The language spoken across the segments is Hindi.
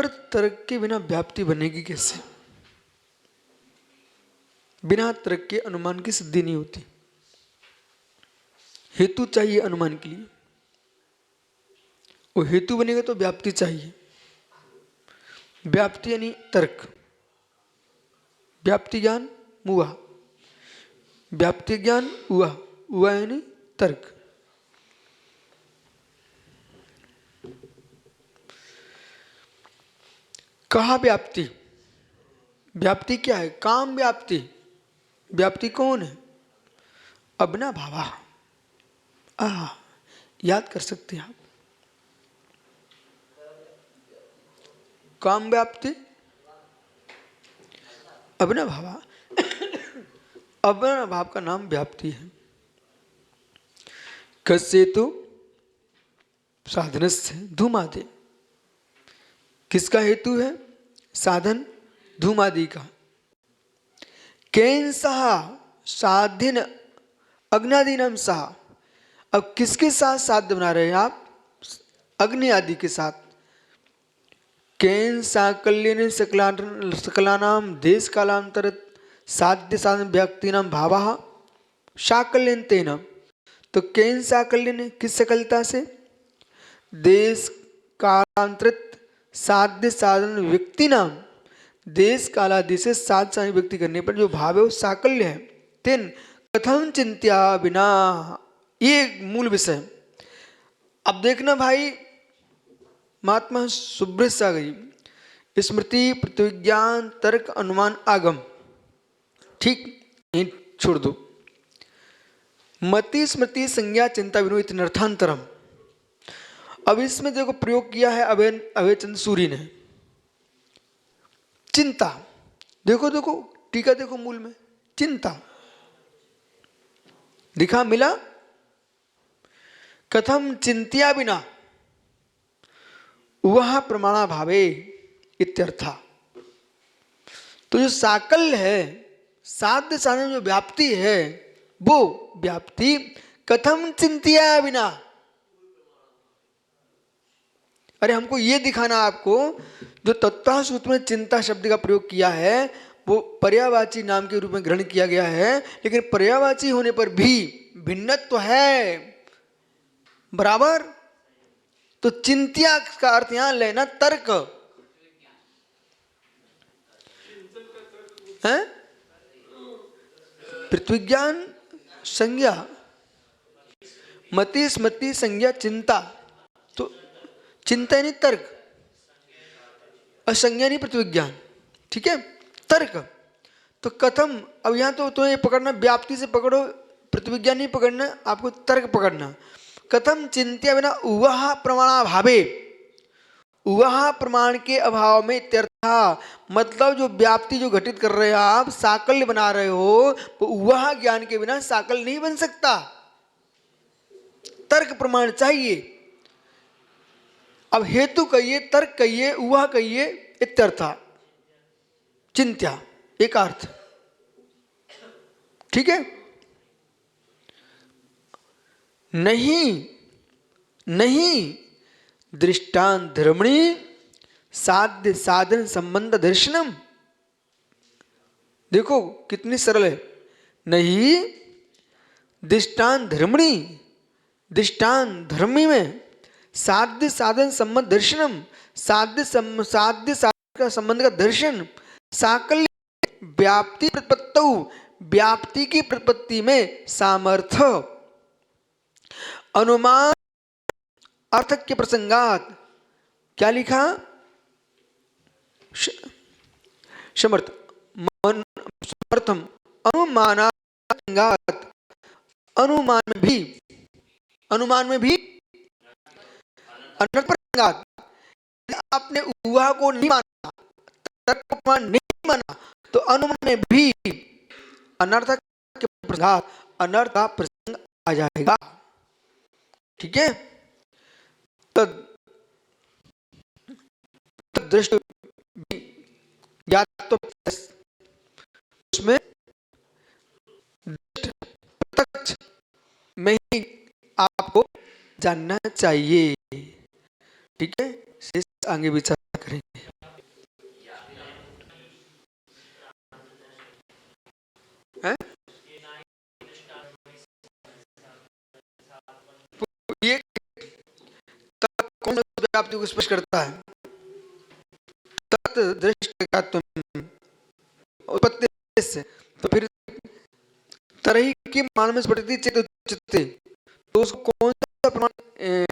पर तर्क के बिना व्याप्ति बनेगी कैसे? बिना तर्क के अनुमान की सिद्धि नहीं होती। हेतु चाहिए अनुमान के लिए, वो हेतु बनेगा तो व्याप्ति चाहिए। व्याप्ति यानी तर्क, व्याप्ति ज्ञान हुआ, व्याप्ति ज्ञान हुआ, हुआ यानी तर्क। कहा व्याप्ति? व्याप्ति क्या है? काम व्याप्ति। व्याप्ति कौन है? अबना भावा। याद कर सकते हैं आप। काम व्याप्ति अबना भावा। अबना भाव का नाम व्याप्ति है। कस्य तो साधनस्य धूमादि। किसका हेतु है? साधन धूमादि का। केन सह साधिन अग्नादि नाम सह। अब किसके साथ साध्य बना रहे हैं आप? अग्नि आदि के साथ। केन साकल्यन सकलानाम देश कालांतर साध्य साधन व्यक्ति नाम भावा साकल्यन तेन। तो केन साकल्यन किस सकलता से? देश कालांतरित साध्य साधन व्यक्ति नाम, देश कालादि से साध साधन व्यक्ति करने पर जो भाव है वो साकल्य है। तेन कथम चिंत्या बिना, ये मूल विषय। अब देखना भाई, महात्मा सुब्रत आ गई स्मृति प्रतिविज्ञान तर्क अनुमान आगम, ठीक, यहीं छोड़ दो। मति स्मृति संज्ञा चिंता विनो इत्यर्थांतरम। अब इसमें देखो प्रयोग किया है अभय चंद्र सूरी ने। चिंता देखो, देखो टीका देखो, मूल में चिंता दिखा, मिला। कथम चिंत्या बिना वह प्रमाणा भावे इत्यर्था। तो जो साकल्य है, साध्य साधन जो व्याप्ति है, वो व्याप्ति कथम चिंत्या बिना। अरे हमको ये दिखाना आपको, जो तत्व सूत्र में चिंता शब्द का प्रयोग किया है वो पर्यायवाची नाम के रूप में ग्रहण किया गया है, लेकिन पर्यायवाची होने पर भी भिन्नत्व है बराबर। तो चिंत्या का अर्थ यहां लेना तर्क है। पृथ्वीज्ञान संज्ञा, मति स्मृति संज्ञा चिंता। तो चिंता यानी तर्क, असंज्ञा नहीं पृथ्वीज्ञान, ठीक है, तर्क। तो कथम, अब यहां तो तुम्हें पकड़ना, व्याप्ति से पकड़ो, पृथ्वीज्ञान नहीं पकड़ना, आपको तर्क पकड़ना। कथम चिंत्या बिना वह प्रमाणाभावे, वह प्रमाण के अभाव में इत्यर्था। मतलब जो व्याप्ति जो घटित कर रहे हो आप, साकल्य बना रहे हो, तो वह ज्ञान के बिना साकल्य नहीं बन सकता, तर्क प्रमाण चाहिए। अब हेतु कहिए, तर्क कहिए, वह कहिए, इत्यर्था। चिंत्या एक अर्थ, ठीक है। नहीं नहीं दृष्टांत धर्मणी साध्य साधन संबंध दर्शनम। देखो कितनी सरल है। नहीं दृष्टांत धर्मणी, दृष्टांत धर्मी में साध्य साधन संबंध दर्शनम, साध्य साध्य का संबंध का दर्शन, साकल्य व्याप्ति प्रतिपत्तौ, व्याप्ति की प्रतिपत्ति में सामर्थ्य, अनुमान अर्थक के प्रसंगात, क्या लिखा? समर्थ समर्थम अनुमानात, अनुमान में भी, अनुमान में भी अनर्थ प्रसंगात। आपने उहा को नहीं माना, तर्क प्रमाण नहीं माना, तो अनुमान में भी अनर्थ के प्रसंगात, अनर्थ का प्रसंग आ जाएगा, ठीक है। तद दृष्टि ज्ञात, उसमें प्रत्यक्ष में ही आपको जानना चाहिए, ठीक है। शेष आगे विचार करेंगे। हैं? ये तत् कौन सा व्याप्ति को स्पष्ट करता है? तत् दृष्टि का तुम उत्पत्ति से, तो फिर तरही की मान में स्फुटति चेत उच्यते, तो उसको कौन सा प्रमाण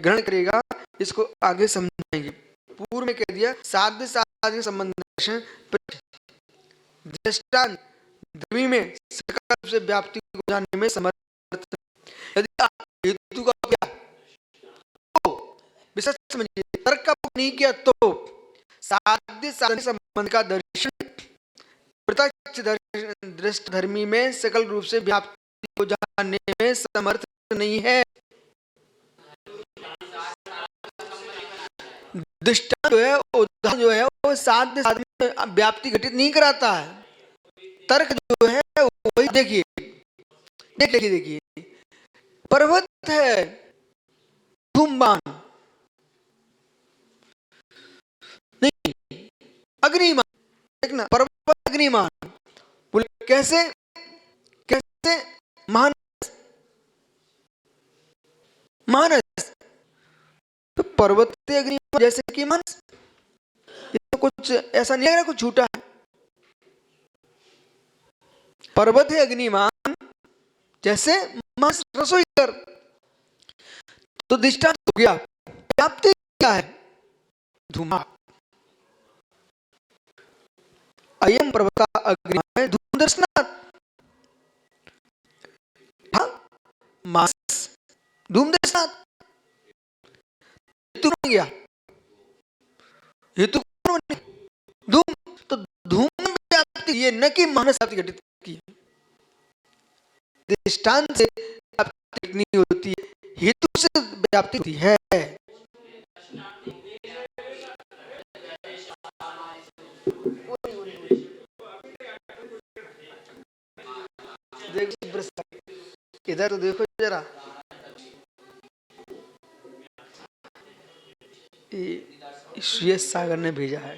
ग्रहण करेगा, इसको आगे समझाएंगे। पूर्व में कह दिया साध्य साधन संबंध दर्शन दृष्टांत द्रव्य में सकल रूप से व्याप्ति को जानने में समर्थ। यदि आप हेतु का क्या तो विशेष समझिए, तर्क का नहीं किया तो साध्य साधन संबंध का दर्शन प्रत्यक्ष दृष्ट धर्मी में सकल रूप से व्याप्ति को जानने में समर्थ नहीं है। दृष्टांत जो है, उदाहरण जो है, वो साध्य साधन में व्याप्ति घटित नहीं कराता है। तर्क जो है वही देखिए, देखिए पर्वत है धूमवान, नहीं अग्निमान, देखना पर्वत अग्निमान, बोले कैसे कैसे मानस मानस, तो पर्वत अग्निमान जैसे कि मानस, ये तो कुछ ऐसा नहीं लग रहा, कुछ झूठा है। पर्वत है अग्निमान जैसे मांस रसोई कर, तो दृष्टांत हो गया। व्याप्ति क्या है? धूमा। अयम पर्वत अग्निमान धूम दर्शनात्, मांस धूम दर्शनात्, हेतु बन गया, हेतु कौन बने? धूम, तो धूम में व्याप्ति ये न कि मानस व्याप्ति घटित की, दृष्टांत से व्याप्ति नहीं होती है, हेतु से व्याप्ति होती है। इधर तो देखो जरा, श्रेयस सागर ने भेजा है।